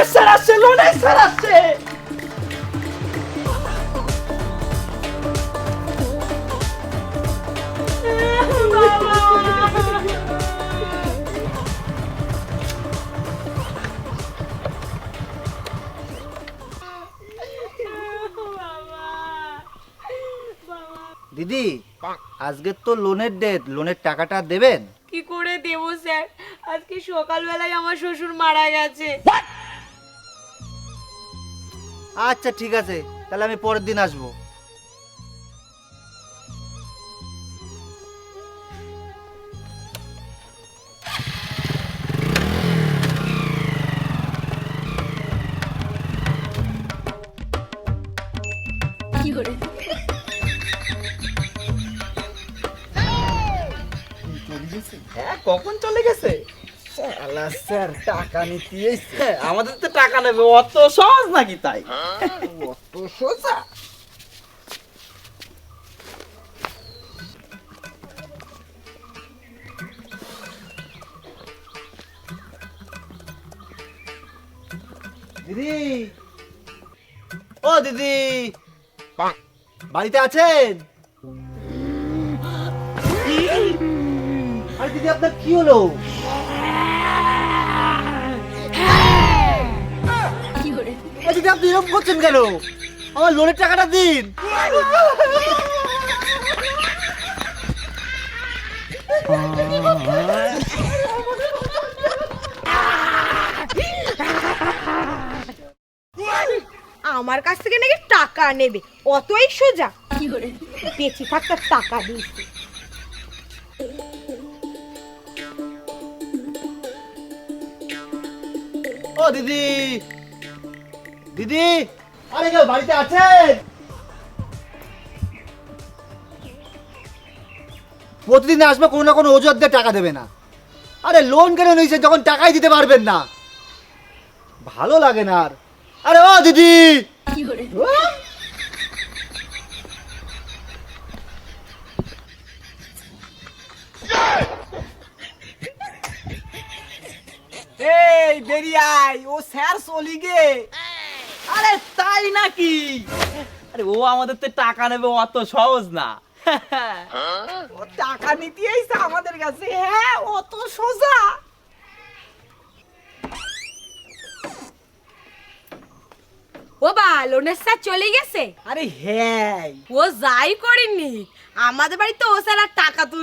লোনের স্যার আসছে, লোনের স্যার আসছে। দিদি, আজকে তো লোনের ডেট, লোনের টাকাটা দেবেন? কি করে দেবো স্যার, আজকে সকালবেলায় আমার শ্বশুর মারা গেছে। আচ্ছা ঠিক আছে, তাহলে আমি পরের দিন আসবো। হ্যাঁ, কখন চলে গেছে? শালা স্যার টাকা নিতে এসছে। হ্যাঁ, আমাদের তো টাকা নেবে, অত সহজ নাকি তাই? অত সোজা? দিদি, ও দিদি, বাড়িতে আছেন? আরে দিদি, আপনার কি হলো? আরে দিদি, আপনি এরকম করছেন কেন? আমার লোনের টাকাটা দিন। আমার কাছ থেকে নাকি টাকা নেবে, অতই সোজা? বেঁচে থাকতে টাকা দিয়েছি। ও দিদি, দিদি, আরে কেউ বাড়িতে আছেন? প্রতিদিন আসবে, কোনো না কোনো অজুহাত দিয়ে টাকা দেবে না। আরে লোন কেন নিয়েছে যখন টাকাই দিতে পারবেন না? ভালো লাগে না আর। আরে ও দিদি, এই বেরিয়ে আয়, ও স্যার চলি গে। আরে তাই নাকি? আরে ও আমাদের তো টাকা নেবে, অত সহজ না। ও টাকা নিতে এসে আমাদের কাছে, হ্যাঁ অত সোজা? ও বা, লোনের স্যার চলে গেছে? আরে হ্যাঁ, ও যাই করেনি, আমাদের বাড়িতে ও স্যার আর টাকা তুলতে